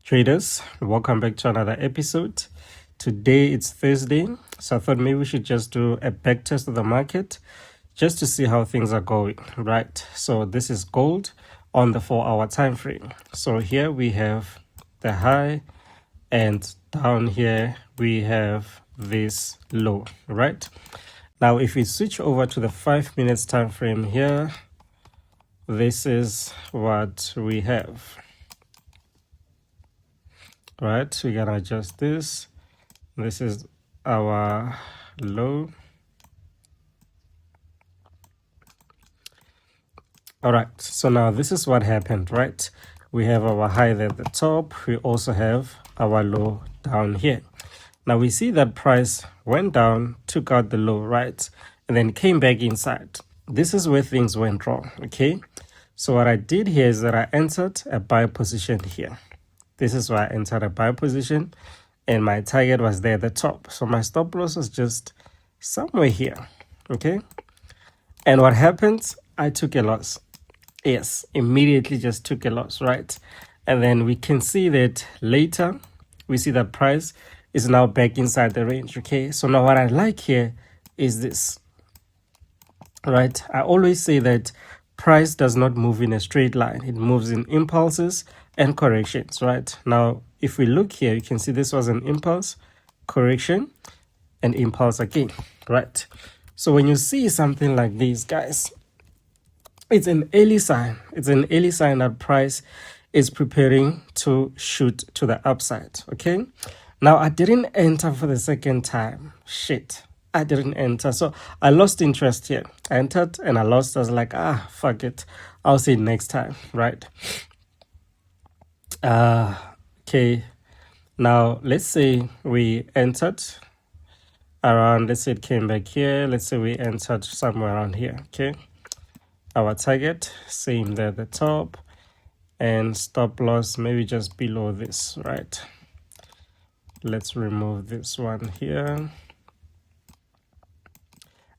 Traders, welcome back to another episode. Today it's Thursday, so I thought maybe we should just do a back test of the market just to see how things are going, right? So this is gold on the 4-hour time frame. So here we have the high, and down here we have this low, right? Now if we switch over to the 5 minutes time frame here, this is what we have. Right, we're gonna adjust this. This is our low. All right, so now this is what happened, right? We have our high there at the top. We also have our low down here. Now we see that price went down, took out the low, right? And then came back inside. This is where things went wrong, okay? So what I did here is that I entered a buy position here. This is why I entered a buy position and my target was there at the top. So my stop loss was just somewhere here, okay? And what happened? I took a loss. Yes, immediately just took a loss, right? And then we can see that later, we see that price is now back inside the range, okay? So now what I like here is this, right? I always say that price does not move in a straight line. It moves in impulses and corrections, right? Now, if we look here, you can see this was an impulse, correction, and impulse again, right? So when you see something like this, guys, it's an early sign. It's an early sign that price is preparing to shoot to the upside, okay? Now, I didn't enter for the second time. Shit. I didn't enter. So I lost interest here. I entered and I lost. I was like, fuck it. I'll see it next time, right? Okay. Now, let's say we entered around, let's say it came back here. Let's say we entered somewhere around here, okay? Our target, same there at the top. And stop loss, maybe just below this, right? Let's remove this one here.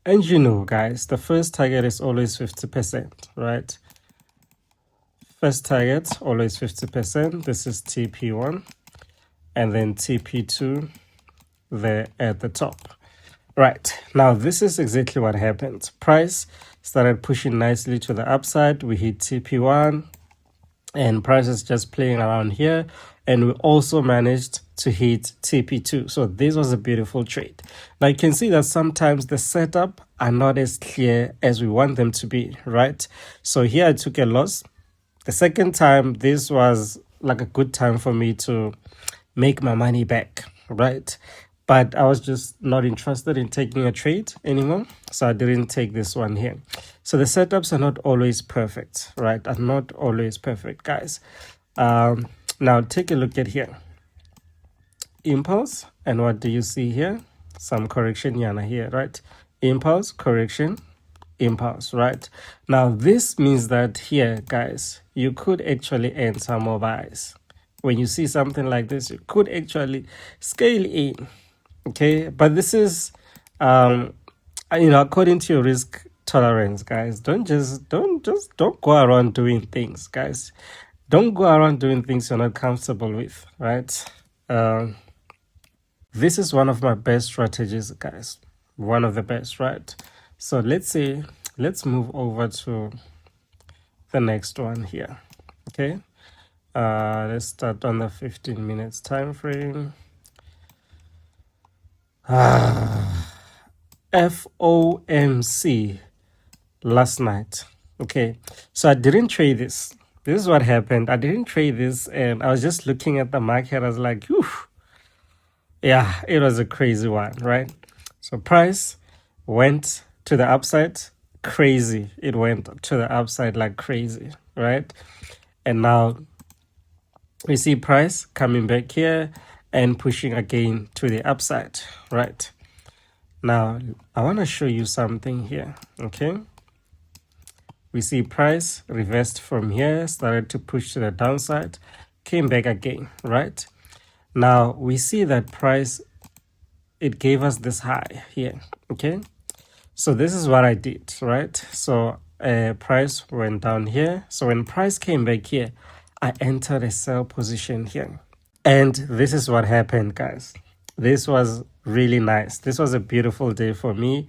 And you know, guys, the first target is always 50%, right? First target, always 50%. This is TP1. And then TP2 there at the top. Right, now this is exactly what happened. Price started pushing nicely to the upside. We hit TP1. And price is just playing around here. And we also managed to hit TP2. So this was a beautiful trade. Now you can see that sometimes the setup are not as clear as we want them to be, right? So here I took a loss. The second time, this was like a good time for me to make my money back, right? But I was just not interested in taking a trade anymore. So I didn't take this one here. So the setups are not always perfect, right? Are not always perfect, guys. Now take a look at here. Impulse. And what do you see here? Some correction yana here, right? Impulse, correction, impulse, right? Now this means that here, guys, you could actually earn some more buys. When you see something like this, you could actually scale in. Okay, but this is according to your risk tolerance, guys. Don't go around doing things, guys. Don't go around doing things you're not comfortable with, right? This is one of my best strategies, guys. One of the best, right? So let's move over to the next one here. Okay, let's start on the 15 minutes time frame. FOMC last night. Okay, so I didn't trade this. This is what happened. I didn't trade this, and I was just looking at the market. I was like, oof. Yeah, it was a crazy one, right? So price went to the upside, crazy. It went to the upside like crazy, right? And now we see price coming back here and pushing again to the upside, right? Now, I want to show you something here, okay? We see price reversed from here, started to push to the downside, came back again, right? Now, we see that price, it gave us this high here, okay? So this is what I did, right? So price went down here. So when price came back here, I entered a sell position here. And this is what happened, guys. This was really nice. This was a beautiful day for me.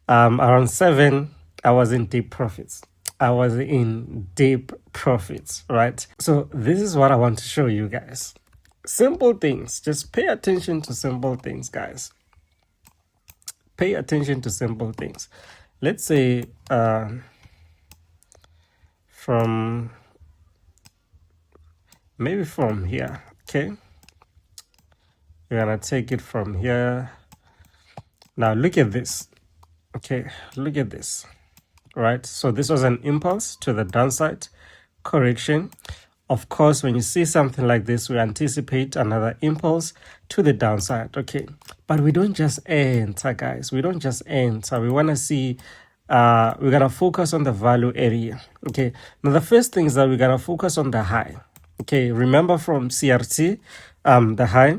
Around 7, I was in deep profits. I was in deep profits, right? So this is what I want to show you guys. Simple things. Just pay attention to simple things, guys. Pay attention to simple things. Let's say from here, okay? We're gonna take it from here. Now look at this. Okay, look at this. Right, so this was an impulse to the downside, correction. Of course, when you see something like this, we anticipate another impulse to the downside. Okay, but we don't just enter, guys. We don't just enter. We want to see, we're going to focus on the value area. Okay, now the first thing is that we're going to focus on the high. Okay, remember from CRT, the high.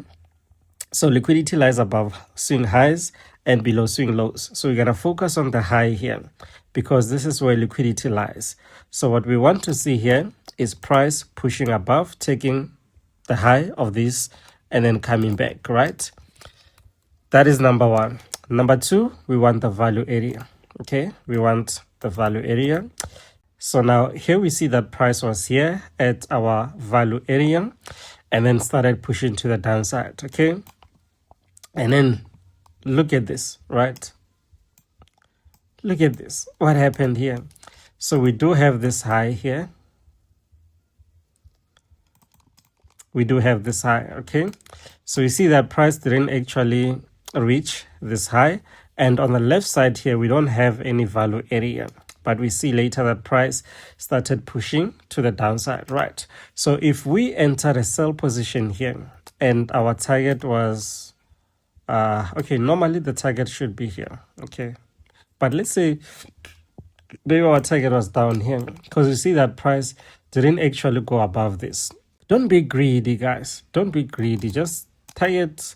So liquidity lies above swing highs and below swing lows. So we're going to focus on the high here because this is where liquidity lies. So what we want to see here is price pushing above, taking the high of this and then coming back, right? That is number one. Number two, we want the value area. Okay, we want the value area. So now here we see that price was here at our value area and then started pushing to the downside. Okay, and then look at this, right? Look at this. What happened here? So we do have this high here. We do have this high, okay? So you see that price didn't actually reach this high. And on the left side here, we don't have any value area. But we see later that price started pushing to the downside, right? So if we enter a sell position here and our target was, okay, normally the target should be here, okay? But let's say maybe our target was down here because you see that price didn't actually go above this. Don't be greedy, guys. Don't be greedy. Just target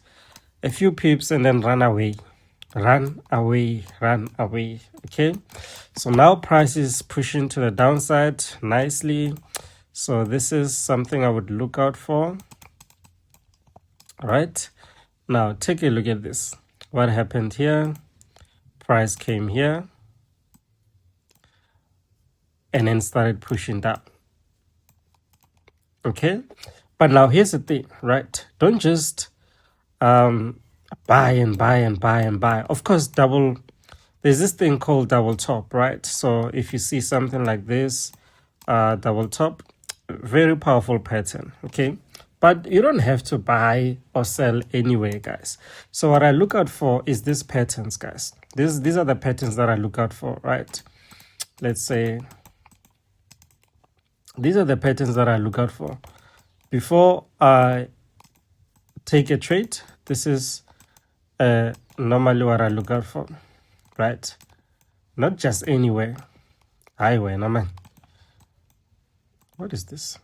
a few pips and then run away. Run away, run away. Okay. So now price is pushing to the downside nicely. So this is something I would look out for. All right. Now take a look at this. What happened here? Price came here and then started pushing down. Okay, but now here's the thing, right? Don't just buy and buy and buy and buy. Of course, there's this thing called double top, right? So if you see something like this, double top, very powerful pattern, okay? But you don't have to buy or sell anyway, guys. So what I look out for is these patterns, guys. These are the patterns that I look out for, right? Let's say these are the patterns that I look out for. Before I take a trade, this is normally what I look out for, right? Not just anywhere. Highway, no man. What is this?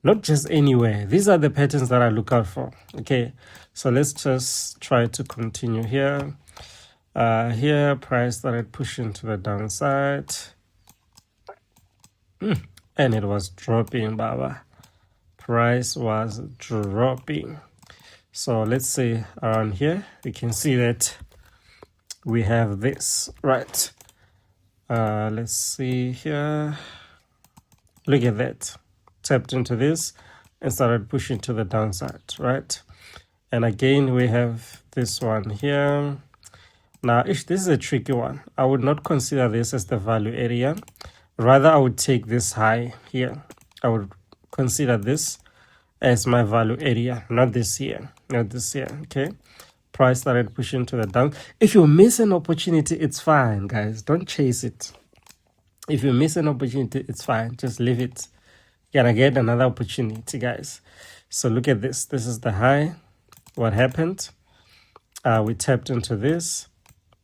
Not just anywhere. These are the patterns that I look out for. Okay, so let's just try to continue here. Here, price started pushing to the downside. And it was dropping, Baba. Price was dropping. So let's say around here, you can see that we have this, right? Let's see here. Look at that. Tapped into this and started pushing to the downside, right? And again, we have this one here. Now, this is a tricky one. I would not consider this as the value area. Rather, I would take this high here. I would consider this as my value area, not this here, not this here, okay? Price started pushing to the down. If you miss an opportunity, it's fine, guys. Don't chase it. If you miss an opportunity, it's fine. Just leave it. You're gonna get another opportunity, guys. So look at this. This is the high. What happened? We tapped into this.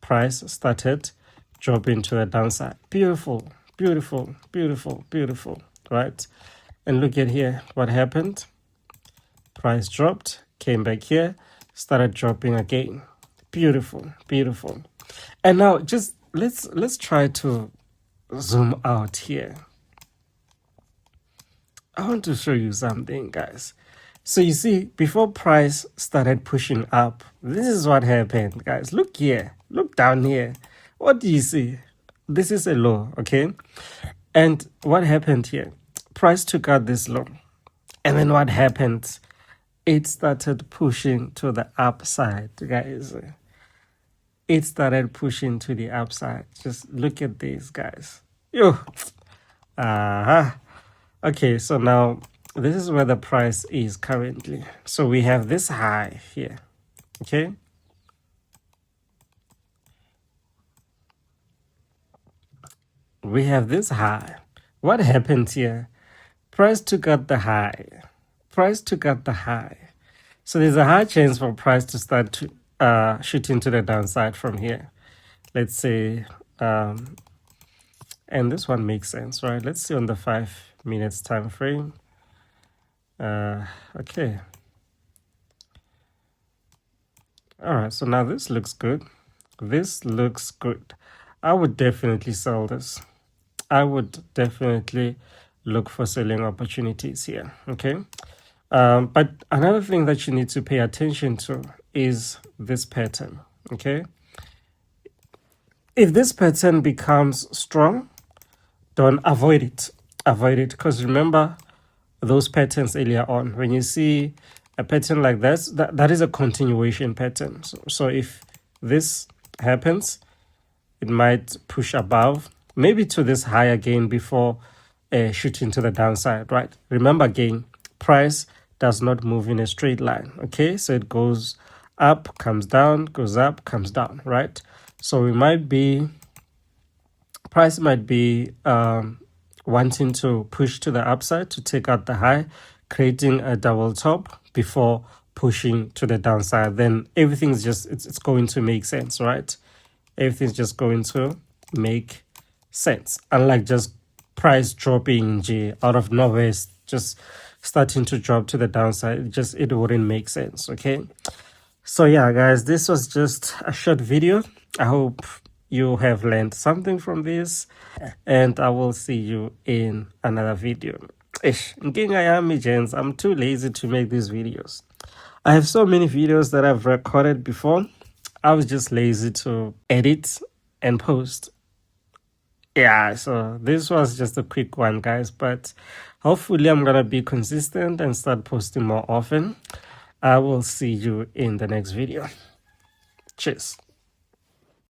Price started dropping to the downside. Beautiful, beautiful, beautiful, beautiful, right? And look at here. What happened? Price dropped, came back here, started dropping again. Beautiful, beautiful. And now just let's try to zoom out here. I want to show you something, guys. So you see, before price started pushing up, this is what happened, guys. Look here, look down here. What do you see? This is a low, okay? And what happened here? Price took out this low. And then what happened? It started pushing to the upside, guys. It started pushing to the upside. Just look at this, guys. Yo. Okay, so now this is where the price is currently. So we have this high here, okay? We have this high. What happened here? Price took out the high. Price took out the high. So there's a high chance for price to start to shooting to the downside from here. Let's say, and this one makes sense, right? Let's see on the 5 minutes time frame. Okay. All right, so now this looks good. This looks good. I would definitely sell this. I would definitely look for selling opportunities here, okay? But another thing that you need to pay attention to is this pattern, okay? If this pattern becomes strong, don't avoid it. Avoid it, because remember those patterns earlier on. When you see a pattern like this, that is a continuation pattern. So if this happens, it might push above, maybe to this high again before shooting to the downside, right? Remember again, price does not move in a straight line, okay? So it goes up, comes down, goes up, comes down, right? So we might be, price might be wanting to push to the upside to take out the high, creating a double top before pushing to the downside. Then everything's just, it's going to make sense, right? Everything's just going to make sense. Unlike just price dropping out of nowhere, just starting to drop to the downside, it wouldn't make sense, okay? So yeah, guys, this was just a short video. I hope you have learned something from this, and I will see you in another video. Nkinga yami, gents, I'm too lazy to make these videos. I have so many videos that I've recorded before. I was just lazy to edit and post. Yeah, so this was just a quick one, guys, but hopefully I'm gonna be consistent and start posting more often. I will see you in the next video. Cheers.